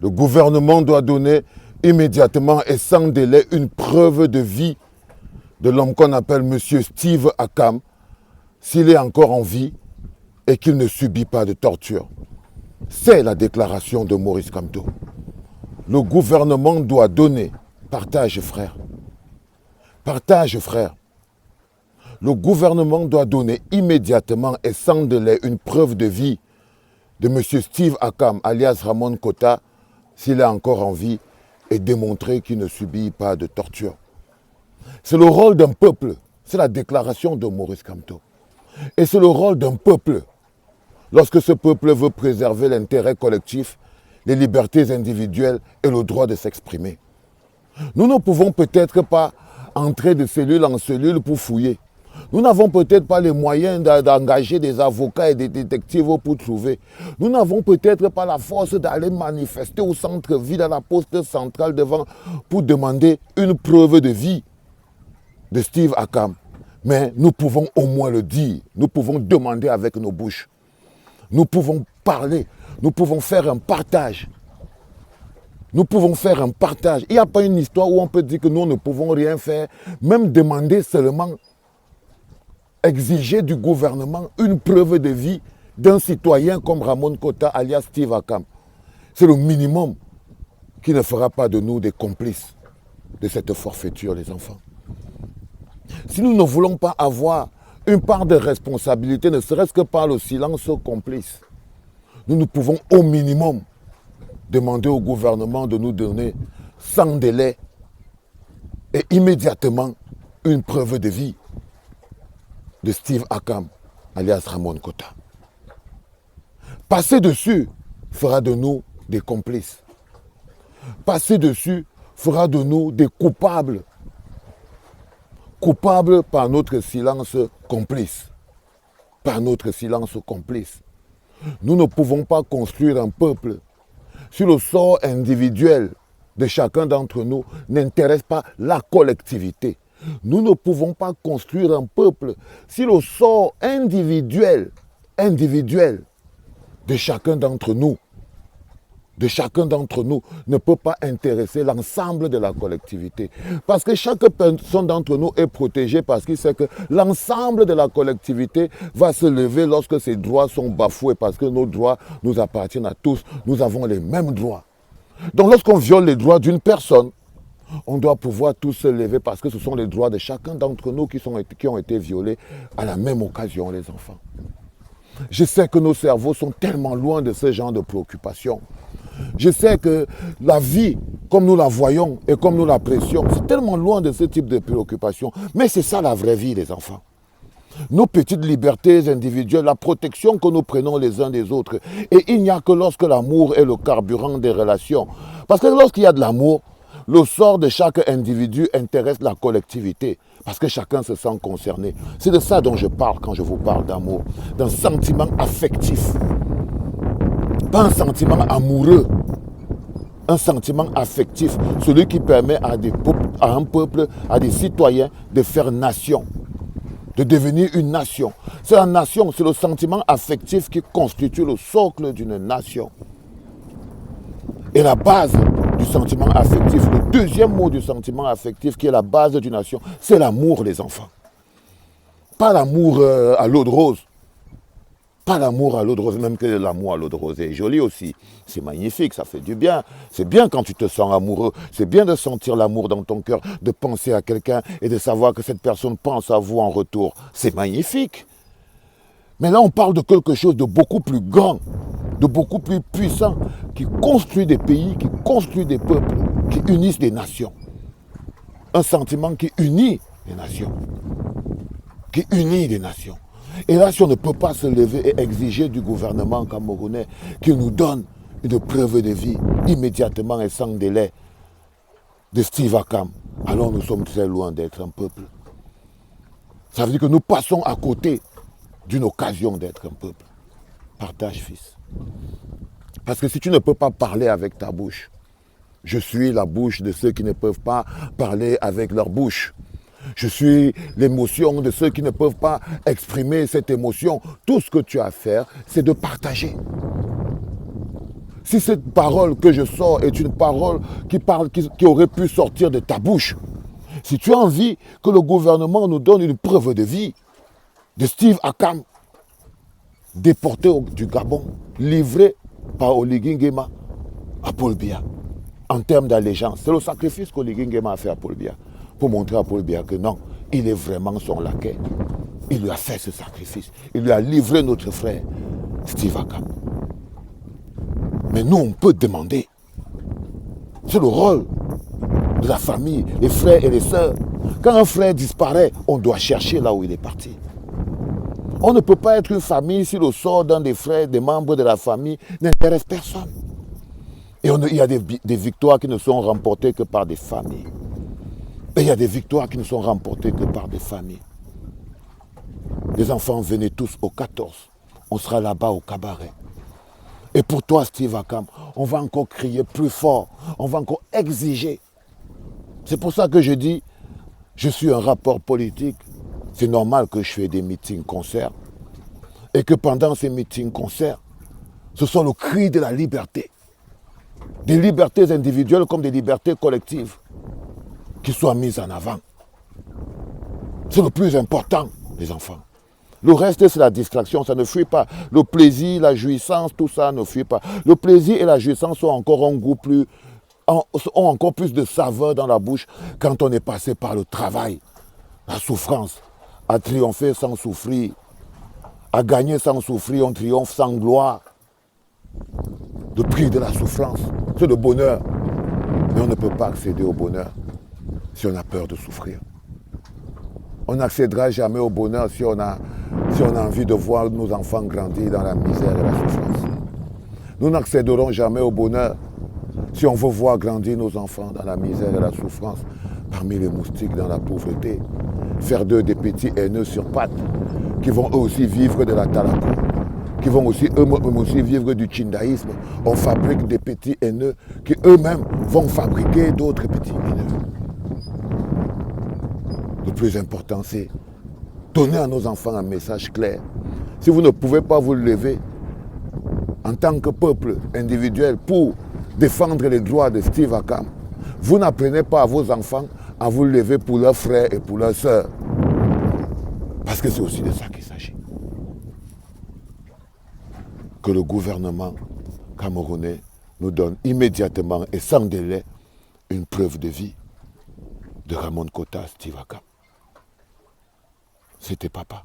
Le gouvernement doit donner immédiatement et sans délai une preuve de vie de l'homme qu'on appelle M. Steve Akam, s'il est encore en vie et qu'il ne subit pas de torture. C'est la déclaration de Maurice Kamto. Le gouvernement doit donner, partage frère, partage frère. Le gouvernement doit donner immédiatement et sans délai une preuve de vie de M. Steve Akam, alias Ramon Kota, s'il est encore en vie, et démontrer qu'il ne subit pas de torture. C'est le rôle d'un peuple, c'est la déclaration de Maurice Kamto. Et c'est le rôle d'un peuple, lorsque ce peuple veut préserver l'intérêt collectif, les libertés individuelles et le droit de s'exprimer. Nous ne pouvons peut-être pas entrer de cellule en cellule pour fouiller. Nous n'avons peut-être pas les moyens d'engager des avocats et des détectives pour trouver. Nous n'avons peut-être pas la force d'aller manifester au centre-ville, à la poste centrale devant, pour demander une preuve de vie de Steve Akam. Mais nous pouvons au moins le dire. Nous pouvons demander avec nos bouches. Nous pouvons parler. Nous pouvons faire un partage. Nous pouvons faire un partage. Il n'y a pas une histoire où on peut dire que nous ne pouvons rien faire. Même demander seulement, exiger du gouvernement une preuve de vie d'un citoyen comme Ramon Kota alias Steve Akam. C'est le minimum qui ne fera pas de nous des complices de cette forfaiture, les enfants. Si nous ne voulons pas avoir une part de responsabilité, ne serait-ce que par le silence complice, nous pouvons au minimum demander au gouvernement de nous donner sans délai et immédiatement une preuve de vie de Steve Akam, alias Ramon Kota. Passer dessus fera de nous des complices. Passer dessus fera de nous des coupables. Coupables par notre silence complice. Par notre silence complice. Nous ne pouvons pas construire un peuple si le sort individuel de chacun d'entre nous n'intéresse pas la collectivité. Nous ne pouvons pas construire un peuple si le sort individuel de chacun d'entre nous ne peut pas intéresser l'ensemble de la collectivité. Parce que chaque personne d'entre nous est protégée parce qu'il sait que l'ensemble de la collectivité va se lever lorsque ses droits sont bafoués, parce que nos droits nous appartiennent à tous. Nous avons les mêmes droits. Donc lorsqu'on viole les droits d'une personne, on doit pouvoir tous se lever parce que ce sont les droits de chacun d'entre nous qui ont été violés à la même occasion, les enfants. Je sais que nos cerveaux sont tellement loin de ce genre de préoccupations. Je sais que la vie, comme nous la voyons et comme nous l'apprécions, c'est tellement loin de ce type de préoccupations. Mais c'est ça la vraie vie, les enfants. Nos petites libertés individuelles, la protection que nous prenons les uns des autres. Et il n'y a que lorsque l'amour est le carburant des relations. Parce que lorsqu'il y a de l'amour, le sort de chaque individu intéresse la collectivité. Parce que chacun se sent concerné. C'est de ça dont je parle quand je vous parle d'amour. D'un sentiment affectif. Pas un sentiment amoureux. Un sentiment affectif. Celui qui permet à un peuple, à des citoyens de faire nation. De devenir une nation. C'est la nation, c'est le sentiment affectif qui constitue le socle d'une nation. Et la base du sentiment affectif, le deuxième mot du sentiment affectif qui est la base d'une nation, c'est l'amour, les enfants. Pas l'amour à l'eau de rose. Pas l'amour à l'eau de rose, même que l'amour à l'eau de rose est joli aussi. C'est magnifique, ça fait du bien. C'est bien quand tu te sens amoureux. C'est bien de sentir l'amour dans ton cœur, de penser à quelqu'un et de savoir que cette personne pense à vous en retour. C'est magnifique. Mais là, on parle de quelque chose de beaucoup plus grand, de beaucoup plus puissant, qui construit des pays, qui construit des peuples, qui unissent des nations. Un sentiment qui unit les nations. Qui unit les nations. Et là, si on ne peut pas se lever et exiger du gouvernement camerounais qu'il nous donne une preuve de vie immédiatement et sans délai de Steve Akam, alors nous sommes très loin d'être un peuple. Ça veut dire que nous passons à côté d'une occasion d'être un peuple. Partage, fils. Parce que si tu ne peux pas parler avec ta bouche, je suis la bouche de ceux qui ne peuvent pas parler avec leur bouche. Je suis l'émotion de ceux qui ne peuvent pas exprimer cette émotion. Tout ce que tu as à faire, c'est de partager. Si cette parole que je sors est une parole qui aurait pu sortir de ta bouche, si tu as envie que le gouvernement nous donne une preuve de vie de Steve Akam, déporté du Gabon, livré par Oligui Nguema à Paul Biya, en termes d'allégeance, c'est le sacrifice qu'Oligui Nguema a fait à Paul Biya, pour montrer à Paul Biya que non, il est vraiment son laquais. Il lui a fait ce sacrifice. Il lui a livré notre frère, Steve Akam. Mais nous, on peut demander. C'est le rôle de la famille, les frères et les sœurs. Quand un frère disparaît, on doit chercher là où il est parti. On ne peut pas être une famille si le sort d'un des frères, des membres de la famille n'intéresse personne. Et il y a des victoires qui ne sont remportées que par des familles. Et il y a des victoires qui ne sont remportées que par des familles. Les enfants, venaient tous au 14. On sera là-bas au cabaret. Et pour toi, Steve Akam, on va encore crier plus fort. On va encore exiger. C'est pour ça que je dis, je suis un rapport politique. C'est normal que je fais des meetings-concerts. Et que pendant ces meetings-concerts, ce sont le cri de la liberté. Des libertés individuelles comme des libertés collectives qui soient mises en avant. C'est le plus important, les enfants. Le reste, c'est la distraction, ça ne fuit pas. Le plaisir, la jouissance, tout ça ne fuit pas. Le plaisir et la jouissance ont encore un goût ont encore plus de saveur dans la bouche quand on est passé par le travail, la souffrance, à triompher sans souffrir, à gagner sans souffrir, on triomphe sans gloire. Le prix de la souffrance, c'est le bonheur. Mais on ne peut pas accéder au bonheur si on a peur de souffrir. On n'accédera jamais au bonheur si on a envie de voir nos enfants grandir dans la misère et la souffrance. Nous n'accéderons jamais au bonheur si on veut voir grandir nos enfants dans la misère et la souffrance, parmi les moustiques, dans la pauvreté, faire d'eux des petits haineux sur pattes, qui vont eux aussi vivre de la talakou, qui vont aussi eux aussi vivre du tchindaïsme. On fabrique des petits haineux qui eux-mêmes vont fabriquer d'autres petits haineux. Le plus important, c'est donner à nos enfants un message clair. Si vous ne pouvez pas vous lever en tant que peuple individuel pour défendre les droits de Steve Akam, vous n'apprenez pas à vos enfants à vous lever pour leurs frères et pour leurs sœurs. Parce que c'est aussi de ça qu'il s'agit. Que le gouvernement camerounais nous donne immédiatement et sans délai une preuve de vie de Ramon Kota Steve Akam. C'était papa.